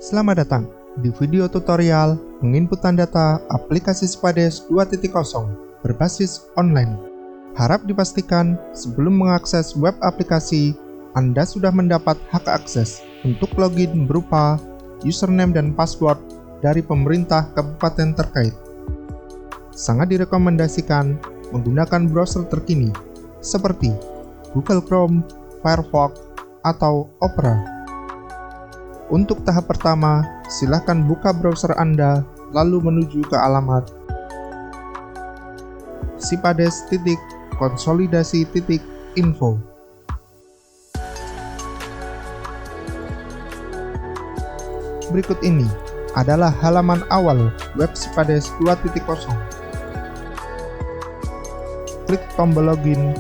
Selamat datang di video tutorial penginputan data aplikasi Spades 2.0 berbasis online. Harap dipastikan sebelum mengakses web aplikasi, Anda sudah mendapat hak akses untuk login berupa username dan password dari pemerintah kabupaten terkait. Sangat direkomendasikan menggunakan browser terkini seperti Google Chrome, Firefox, atau Opera. Untuk tahap pertama, silakan buka browser Anda lalu menuju ke alamat sipades.konsolidasi.info. Berikut ini adalah halaman awal web Sipades 2.0. Klik tombol login.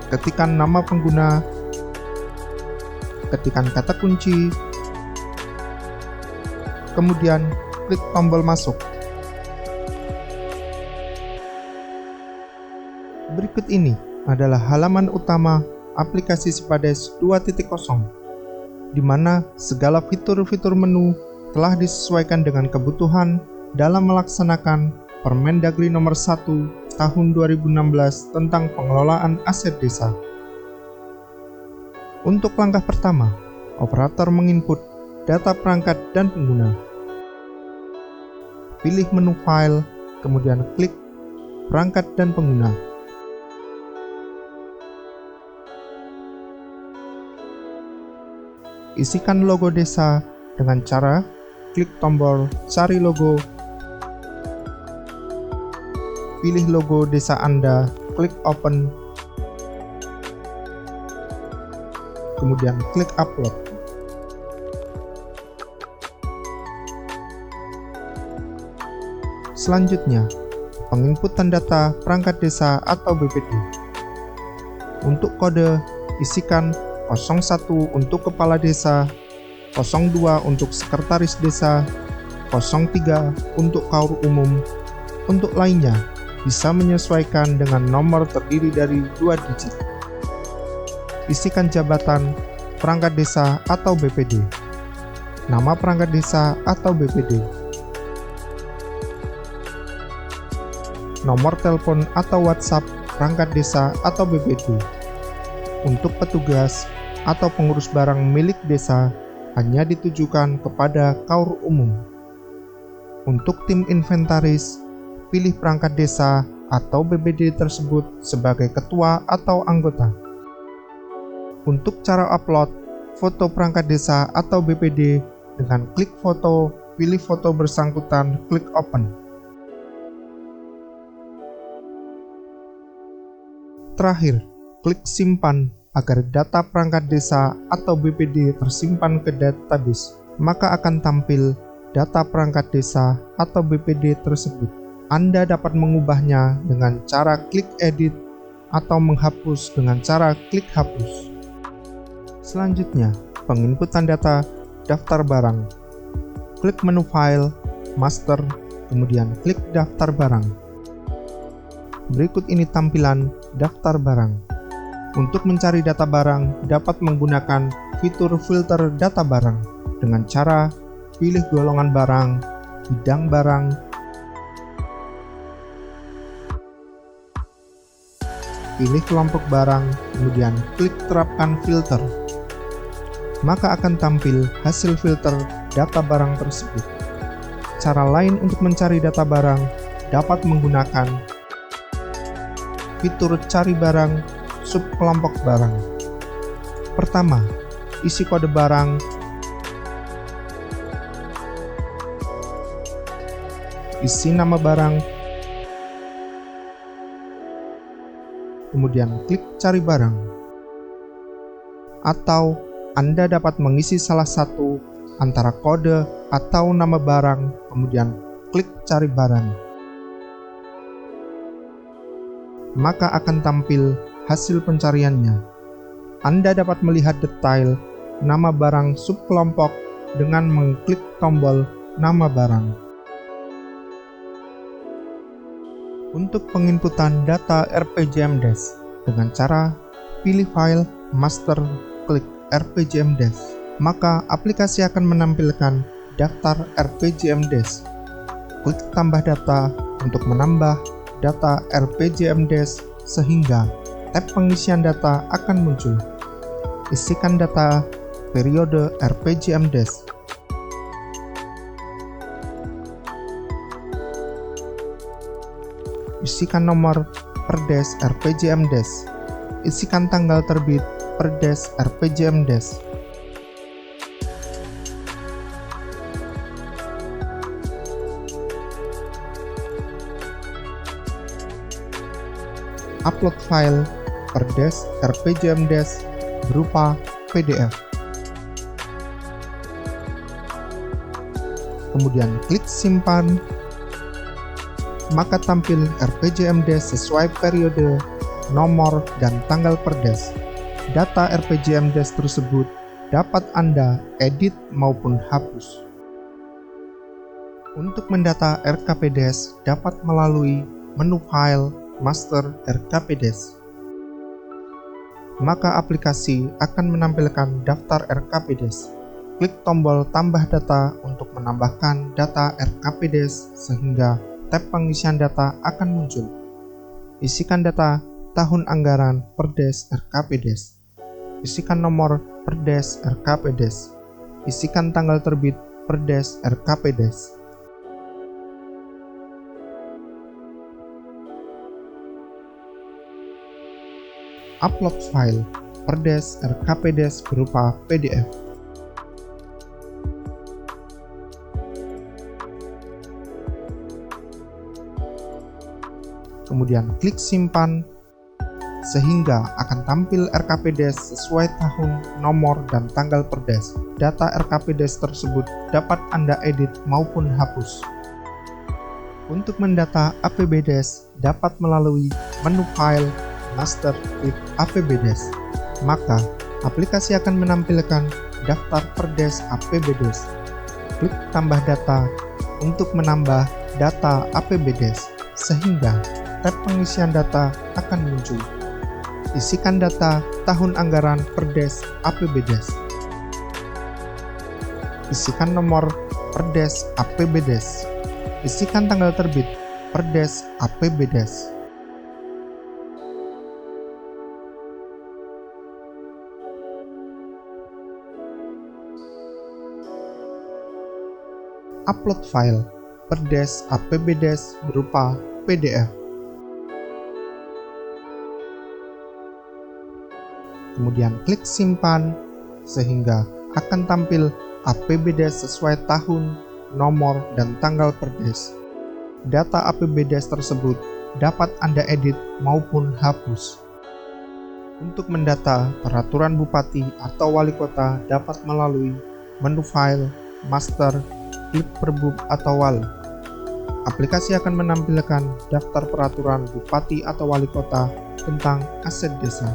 Ketikkan nama pengguna. Ketikkan kata kunci, kemudian klik tombol masuk. Berikut ini adalah halaman utama aplikasi Sipades 2.0, di mana segala fitur-fitur menu telah disesuaikan dengan kebutuhan dalam melaksanakan Permendagri Nomor 1 Tahun 2016 tentang pengelolaan aset desa. Untuk langkah pertama, operator menginput data perangkat dan pengguna. Pilih menu file, kemudian klik perangkat dan pengguna. Isikan logo desa dengan cara klik tombol cari logo. Pilih logo desa Anda, klik open. Kemudian klik upload. Selanjutnya, penginputan data perangkat desa atau BPD. Untuk kode, isikan 01 untuk kepala desa, 02 untuk sekretaris desa, 03 untuk kaur umum. Untuk lainnya, bisa menyesuaikan dengan nomor terdiri dari 2 digit. Isikan jabatan perangkat desa atau BPD, nama perangkat desa atau BPD, nomor telepon atau WhatsApp perangkat desa atau BPD. Untuk petugas atau pengurus barang milik desa hanya ditujukan kepada kaur umum. Untuk tim inventaris, pilih perangkat desa atau BPD tersebut sebagai ketua atau anggota. Untuk cara upload foto perangkat desa atau BPD, dengan klik foto, pilih foto bersangkutan, klik open. Terakhir, klik simpan agar data perangkat desa atau BPD tersimpan ke database, maka akan tampil data perangkat desa atau BPD tersebut. Anda dapat mengubahnya dengan cara klik edit atau menghapus dengan cara klik hapus. Selanjutnya, penginputan data daftar barang. Klik menu file, master, kemudian klik daftar barang. Berikut ini tampilan daftar barang. Untuk mencari data barang, dapat menggunakan fitur filter data barang dengan cara pilih golongan barang, bidang barang, pilih kelompok barang, kemudian klik terapkan filter. Maka akan tampil hasil filter data barang tersebut. Cara lain untuk mencari data barang dapat menggunakan fitur cari barang, subkelompok barang. Pertama, isi kode barang, isi nama barang, kemudian klik cari barang. Atau Anda dapat mengisi salah satu antara kode atau nama barang, kemudian klik cari barang. Maka akan tampil hasil pencariannya. Anda dapat melihat detail nama barang subkelompok dengan mengklik tombol nama barang. Untuk penginputan data RPJMDes dengan cara pilih file, master, klik RPJMDes, maka aplikasi akan menampilkan daftar RPJMDes. Klik tambah data untuk menambah data RPJMDes sehingga tab pengisian data akan muncul. Isikan data periode RPJMDes. Isikan nomor perdes RPJMDes. Isikan tanggal terbit perdes RPJMDes. Upload file perdes RPJMDes berupa PDF. Kemudian klik simpan, maka tampil RPJMDes sesuai periode, nomor, dan tanggal perdes. Data RPJMDes tersebut dapat Anda edit maupun hapus. Untuk mendata RKPDes dapat melalui menu file, master RKPDes. Maka aplikasi akan menampilkan daftar RKPDes. Klik tombol tambah data untuk menambahkan data RKPDes sehingga tab pengisian data akan muncul. Isikan data tahun anggaran perdes RKPDes. Isikan nomor perdes RKPDes. Isikan tanggal terbit perdes RKPDes. Upload file perdes RKPDes berupa PDF. Kemudian klik simpan, sehingga akan tampil RKPDes sesuai tahun, nomor, dan tanggal perdes. Data RKPDes tersebut dapat Anda edit maupun hapus. Untuk mendata APBDes dapat melalui menu file, master, klik APBDes. Maka aplikasi akan menampilkan daftar perdes APBDes. Klik tambah data untuk menambah data APBDes sehingga tab pengisian data akan muncul. Isikan data tahun anggaran perdes APBDes. Isikan nomor perdes APBDes. Isikan tanggal terbit perdes APBDes. Upload file perdes APBDes berupa PDF. Kemudian klik simpan, sehingga akan tampil APBDes sesuai tahun, nomor, dan tanggal perdes. Data APBDes tersebut dapat Anda edit maupun hapus. Untuk mendata peraturan bupati atau wali kota dapat melalui menu file, master, klik perbub atau wali. Aplikasi akan menampilkan daftar peraturan bupati atau wali kota tentang aset desa.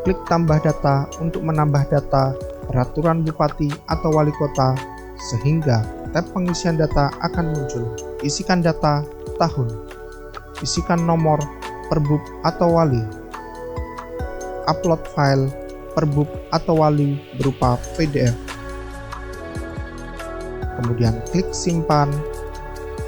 Klik tambah data untuk menambah data peraturan bupati atau wali kota sehingga tab pengisian data akan muncul. Isikan data tahun. Isikan nomor perbub atau wali. Upload file perbub atau wali berupa PDF. Kemudian klik simpan,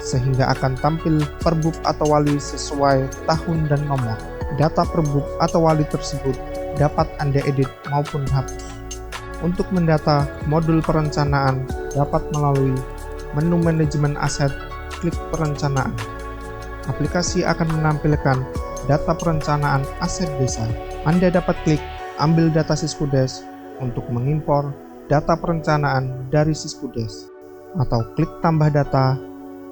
sehingga akan tampil perbub atau wali sesuai tahun dan nomor. Data perbub atau wali tersebut dapat Anda edit maupun hapus. Untuk mendata modul perencanaan dapat melalui menu manajemen aset, klik perencanaan. Aplikasi akan menampilkan data perencanaan aset desa. Anda dapat klik ambil data Siskudes untuk mengimpor data perencanaan dari Siskudes, atau klik tambah data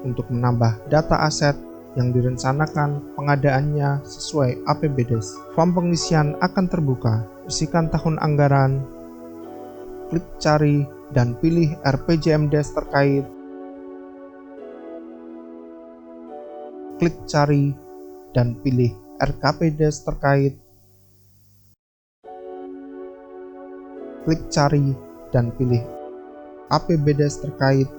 untuk menambah data aset yang direncanakan pengadaannya sesuai APBDes. Form pengisian akan terbuka. Isikan tahun anggaran, klik cari dan pilih RPJMDes terkait. Klik cari dan pilih RKPDes terkait. Klik cari dan pilih APBDes terkait.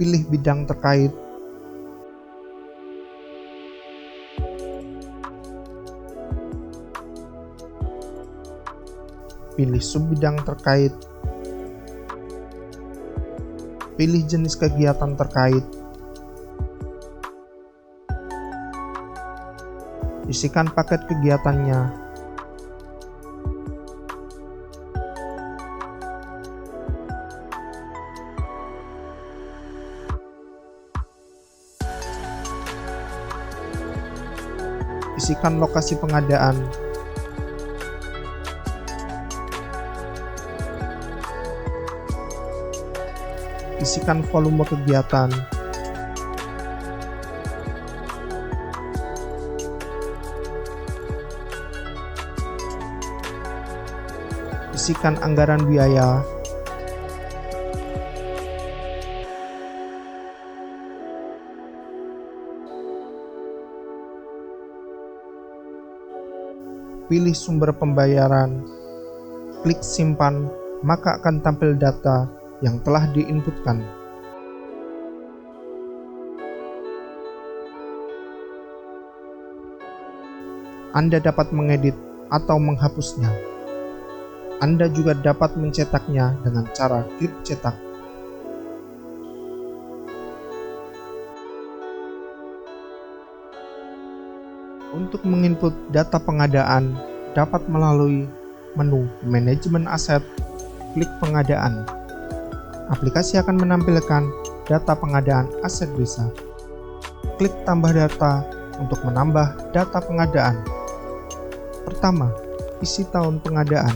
pilih bidang terkait, pilih subbidang terkait, pilih jenis kegiatan terkait, isikan paket kegiatannya, isikan lokasi pengadaan, isikan volume kegiatan, isikan anggaran biaya, pilih sumber pembayaran, klik simpan, maka akan tampil data yang telah diinputkan. Anda dapat mengedit atau menghapusnya. Anda juga dapat mencetaknya dengan cara klik cetak. Untuk menginput data pengadaan dapat melalui menu Manajemen Aset, klik Pengadaan. Aplikasi akan menampilkan data pengadaan aset desa. Klik Tambah Data untuk menambah data pengadaan. Pertama, isi tahun pengadaan.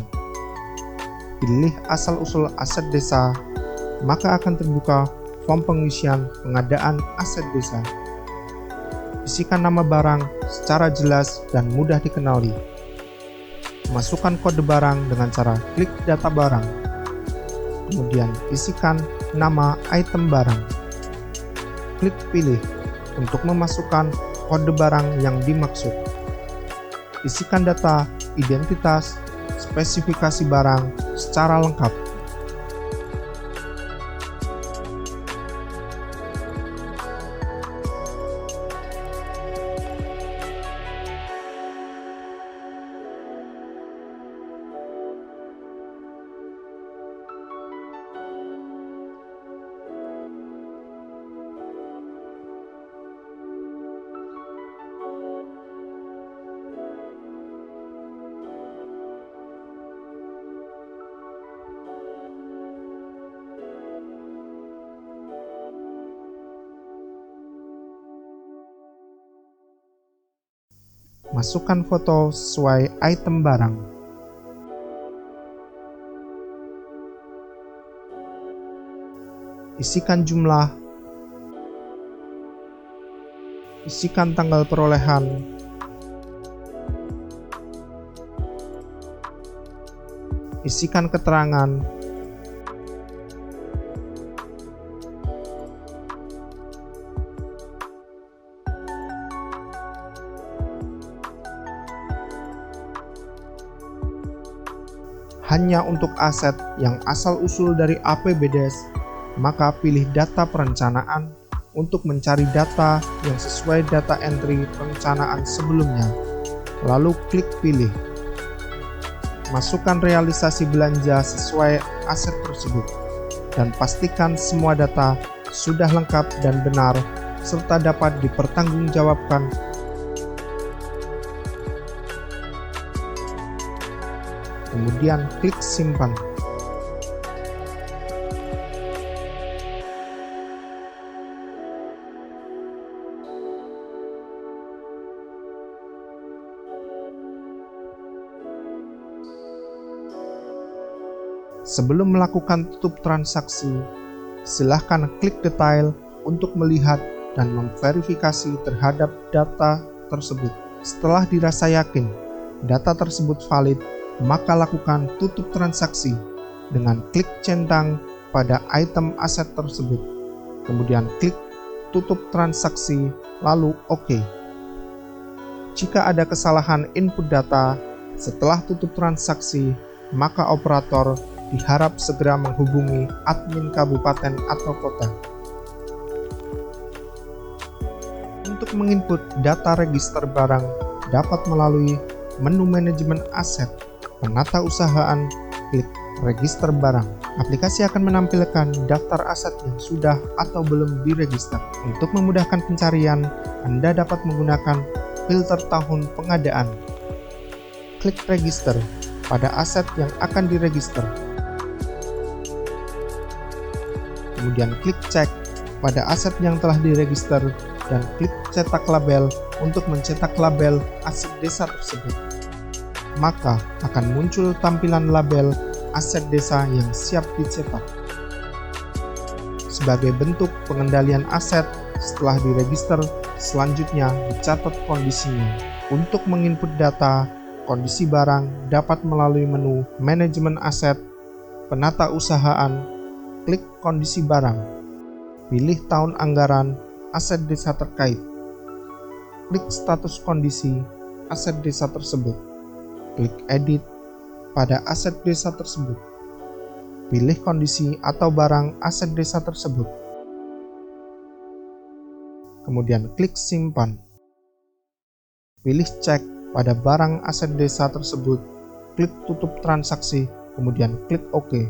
Pilih asal-usul aset desa, maka akan terbuka form pengisian pengadaan aset desa. Isikan nama barang secara jelas dan mudah dikenali. Masukkan kode barang dengan cara klik data barang. Kemudian isikan nama item barang. Klik pilih untuk memasukkan kode barang yang dimaksud. Isikan data, identitas, spesifikasi barang secara lengkap. Masukkan foto sesuai item barang. Isikan jumlah. Isikan tanggal perolehan. Isikan keterangan. Hanya untuk aset yang asal-usul dari APBDes, maka pilih data perencanaan untuk mencari data yang sesuai data entry perencanaan sebelumnya. Lalu klik pilih. Masukkan realisasi belanja sesuai aset tersebut, dan pastikan semua data sudah lengkap dan benar, serta dapat dipertanggungjawabkan. Kemudian klik simpan. Sebelum melakukan tutup transaksi, silakan klik detail untuk melihat dan memverifikasi terhadap data tersebut. Setelah dirasa yakin data tersebut valid, maka lakukan tutup transaksi dengan klik centang pada item aset tersebut. Kemudian klik tutup transaksi, lalu OK. Jika ada kesalahan input data setelah tutup transaksi, maka operator diharap segera menghubungi admin kabupaten atau kota. Untuk menginput data register barang dapat melalui menu manajemen aset, penata usahaan, klik register barang. Aplikasi akan menampilkan daftar aset yang sudah atau belum diregister. Untuk memudahkan pencarian, Anda dapat menggunakan filter tahun pengadaan. Klik register pada aset yang akan diregister. Kemudian klik cek pada aset yang telah diregister dan klik cetak label untuk mencetak label aset desa tersebut. Maka akan muncul tampilan label aset desa yang siap dicetak. Sebagai bentuk pengendalian aset setelah diregister, selanjutnya dicatat kondisinya. Untuk menginput data kondisi barang dapat melalui menu manajemen aset, penata usahaan, klik kondisi barang, pilih tahun anggaran aset desa terkait, klik status kondisi aset desa tersebut, klik edit pada aset desa tersebut, pilih kondisi atau barang aset desa tersebut, kemudian klik simpan, pilih cek pada barang aset desa tersebut, klik tutup transaksi, kemudian klik OK.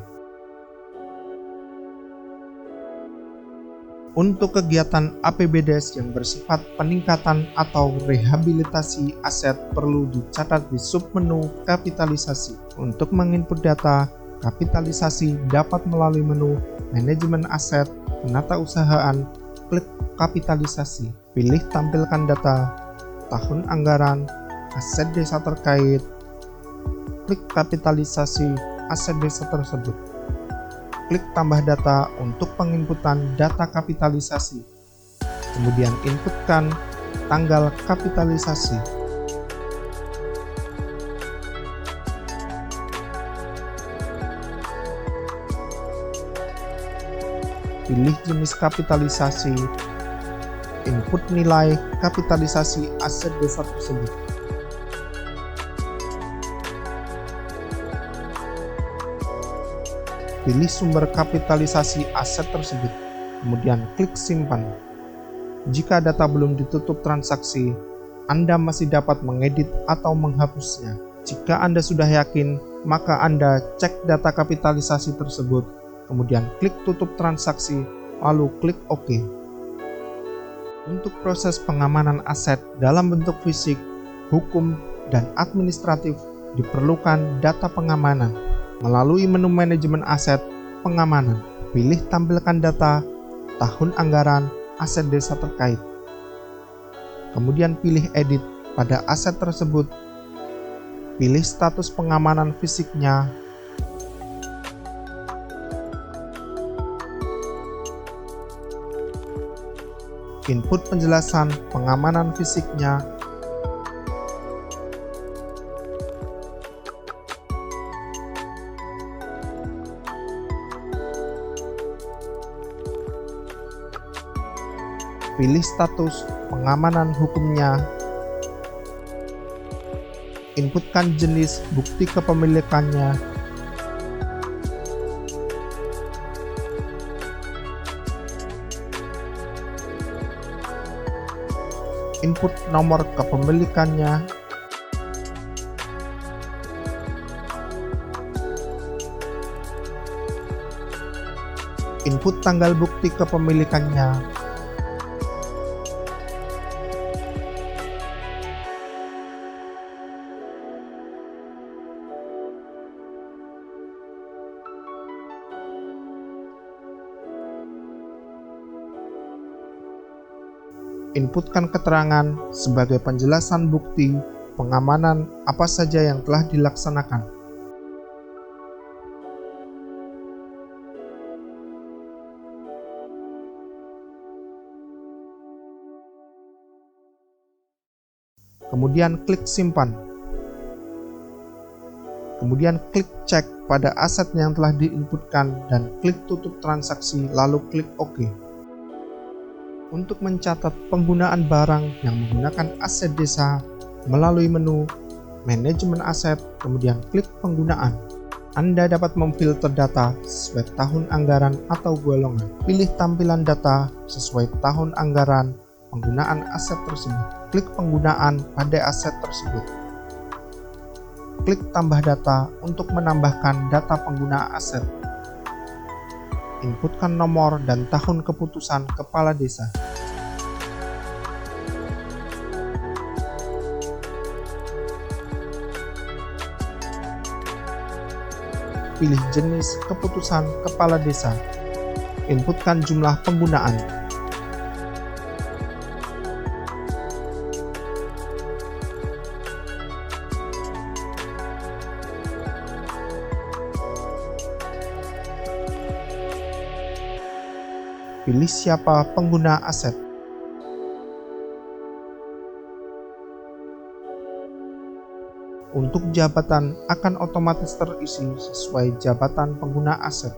Untuk kegiatan APBDes yang bersifat peningkatan atau rehabilitasi aset perlu dicatat di submenu kapitalisasi. Untuk menginput data kapitalisasi dapat melalui menu manajemen aset, penata usahaan, klik kapitalisasi, pilih tampilkan data, tahun anggaran, aset desa terkait, klik kapitalisasi aset desa tersebut. Klik tambah data untuk penginputan data kapitalisasi. Kemudian inputkan tanggal kapitalisasi. Pilih jenis kapitalisasi. Input nilai kapitalisasi aset desa tersebut. Pilih sumber kapitalisasi aset tersebut, kemudian klik simpan. Jika data belum ditutup transaksi, Anda masih dapat mengedit atau menghapusnya. Jika Anda sudah yakin, maka Anda cek data kapitalisasi tersebut, kemudian klik tutup transaksi, lalu klik OK. Untuk proses pengamanan aset dalam bentuk fisik, hukum, dan administratif diperlukan data pengamanan. Melalui menu manajemen aset, pengamanan, pilih tampilkan data, tahun anggaran, aset desa terkait. Kemudian pilih edit pada aset tersebut, pilih status pengamanan fisiknya, input penjelasan pengamanan fisiknya, pilih status pengamanan hukumnya, inputkan jenis bukti kepemilikannya, input nomor kepemilikannya, input tanggal bukti kepemilikannya, inputkan keterangan sebagai penjelasan bukti pengamanan apa saja yang telah dilaksanakan. Kemudian klik simpan. Kemudian klik cek pada aset yang telah diinputkan dan klik tutup transaksi lalu klik OK. Untuk mencatat penggunaan barang yang menggunakan aset desa melalui menu manajemen aset, kemudian klik penggunaan. Anda dapat memfilter data sesuai tahun anggaran atau golongan. Pilih tampilan data sesuai tahun anggaran, penggunaan aset tersebut. Klik penggunaan pada aset tersebut. Klik tambah data untuk menambahkan data pengguna aset. Inputkan nomor dan tahun keputusan kepala desa. Pilih jenis keputusan kepala desa. Inputkan jumlah penggunaan. Pilih siapa pengguna aset. Untuk jabatan akan otomatis terisi sesuai jabatan pengguna aset.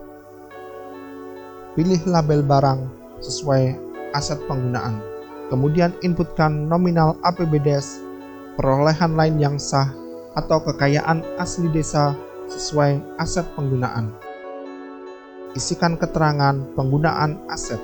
Pilih label barang sesuai aset penggunaan. Kemudian inputkan nominal APBDes, perolehan lain yang sah, atau kekayaan asli desa sesuai aset penggunaan. Isikan keterangan penggunaan aset.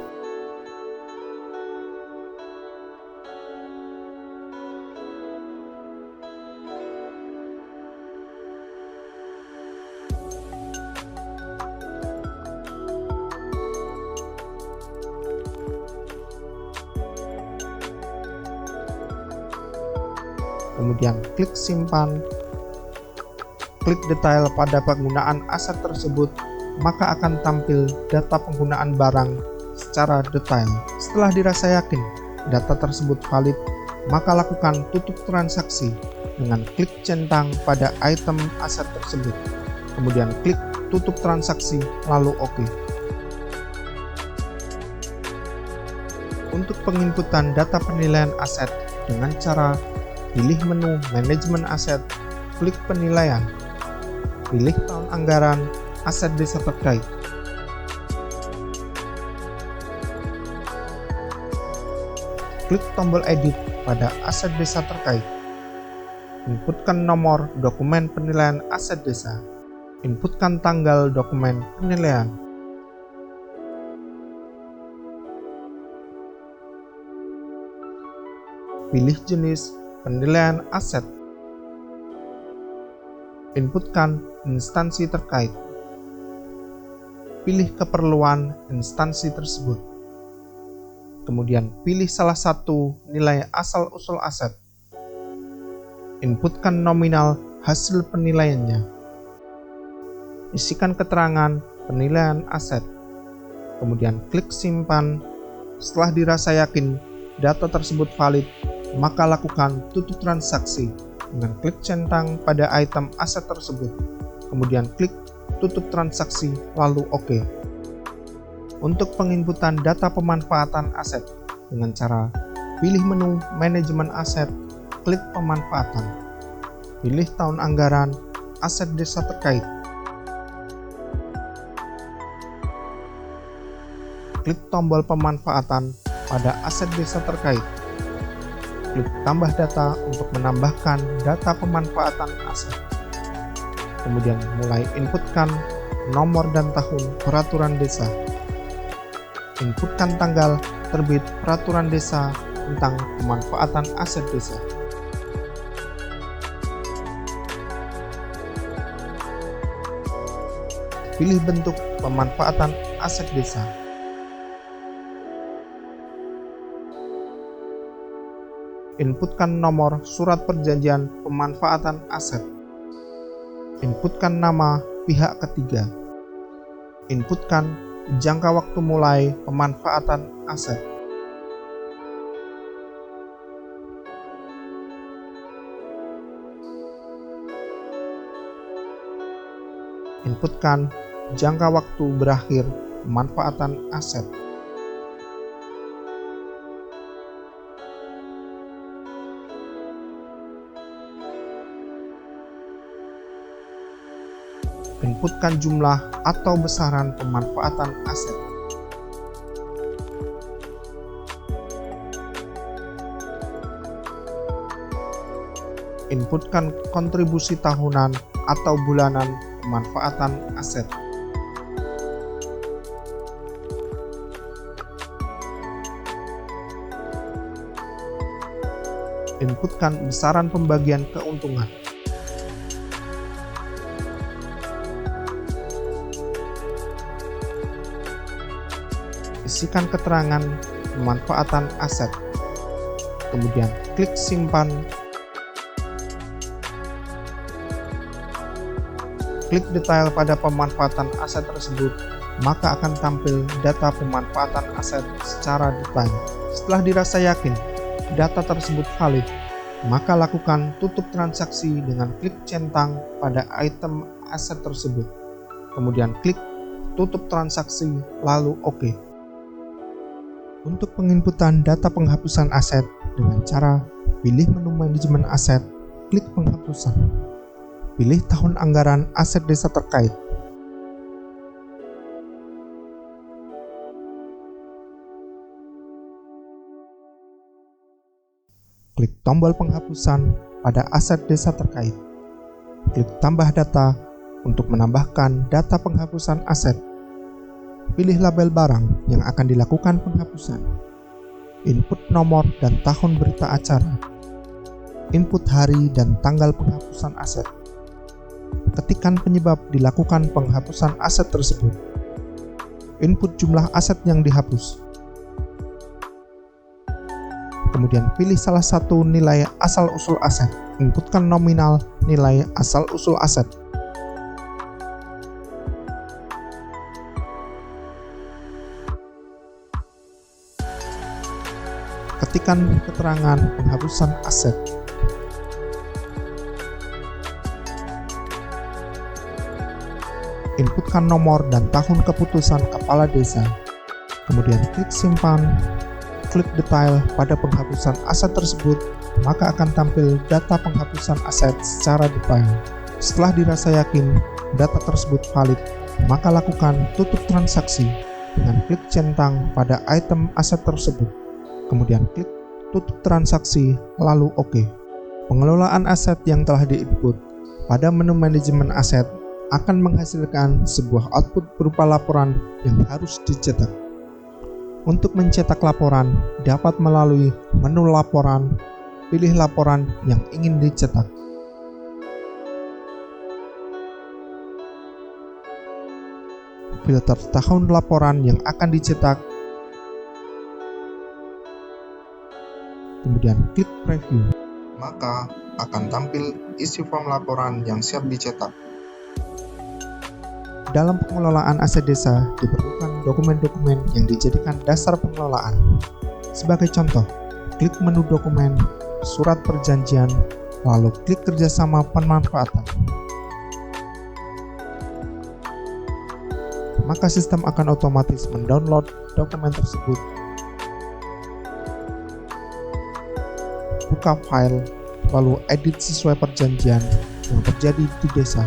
Kemudian klik simpan. Klik detail pada penggunaan aset tersebut, maka akan tampil data penggunaan barang secara detail. Setelah dirasa yakin data tersebut valid, maka lakukan tutup transaksi dengan klik centang pada item aset tersebut. Kemudian klik tutup transaksi, lalu OK. Untuk penginputan data penilaian aset dengan cara pilih menu manajemen aset, klik penilaian, pilih tahun anggaran aset desa terkait. Klik tombol edit pada aset desa terkait. Inputkan nomor dokumen penilaian aset desa. Inputkan tanggal dokumen penilaian. Pilih jenis penilaian aset. Inputkan instansi terkait. Pilih keperluan instansi tersebut. Kemudian pilih salah satu nilai asal-usul aset. Inputkan nominal hasil penilaiannya. Isikan keterangan penilaian aset. Kemudian klik simpan. Setelah dirasa yakin data tersebut valid, maka lakukan tutup transaksi dengan klik centang pada item aset tersebut. Kemudian klik tutup transaksi, lalu OK. Untuk penginputan data pemanfaatan aset dengan cara pilih menu manajemen aset, klik pemanfaatan. Pilih tahun anggaran aset desa terkait. Klik tombol pemanfaatan pada aset desa terkait. Klik tambah data untuk menambahkan data pemanfaatan aset. Kemudian mulai inputkan nomor dan tahun peraturan desa. Inputkan tanggal terbit peraturan desa tentang pemanfaatan aset desa. Pilih bentuk pemanfaatan aset desa. Inputkan nomor surat perjanjian pemanfaatan aset. Inputkan nama pihak ketiga. Inputkan jangka waktu mulai pemanfaatan aset. Inputkan jangka waktu berakhir pemanfaatan aset. Inputkan jumlah atau besaran pemanfaatan aset. Inputkan kontribusi tahunan atau bulanan pemanfaatan aset. Inputkan besaran pembagian keuntungan. Isikan keterangan pemanfaatan aset. Kemudian klik simpan. Klik detail pada pemanfaatan aset tersebut, maka akan tampil data pemanfaatan aset secara detail. Setelah dirasa yakin data tersebut valid, maka lakukan tutup transaksi dengan klik centang pada item aset tersebut. Kemudian klik tutup transaksi, lalu OK. Untuk penginputan data penghapusan aset dengan cara pilih menu manajemen aset, klik penghapusan. Pilih tahun anggaran aset desa terkait. Klik tombol penghapusan pada aset desa terkait. Klik tambah data untuk menambahkan data penghapusan aset. Pilih label barang yang akan dilakukan penghapusan. Input nomor dan tahun berita acara. Input hari dan tanggal penghapusan aset. Ketikkan penyebab dilakukan penghapusan aset tersebut. Input jumlah aset yang dihapus. Kemudian pilih salah satu nilai asal-usul aset. Inputkan nominal nilai asal-usul aset. Ketikkan keterangan penghapusan aset. Inputkan nomor dan tahun keputusan kepala desa. Kemudian klik simpan. Klik detail pada penghapusan aset tersebut, maka akan tampil data penghapusan aset secara detail. Setelah dirasa yakin data tersebut valid, maka lakukan tutup transaksi dengan klik centang pada item aset tersebut. Kemudian klik tutup transaksi, lalu OK. Pengelolaan aset yang telah diinput pada menu manajemen aset akan menghasilkan sebuah output berupa laporan yang harus dicetak. Untuk mencetak laporan dapat melalui menu laporan, pilih laporan yang ingin dicetak. Filter tahun laporan yang akan dicetak. Kemudian klik preview, maka akan tampil isi form laporan yang siap dicetak. Dalam pengelolaan aset desa diperlukan dokumen-dokumen yang dijadikan dasar pengelolaan. Sebagai contoh, klik menu dokumen, surat perjanjian, lalu klik kerjasama pemanfaatan. Maka sistem akan otomatis mendownload dokumen tersebut. Buka file, lalu edit sesuai perjanjian yang terjadi di desa.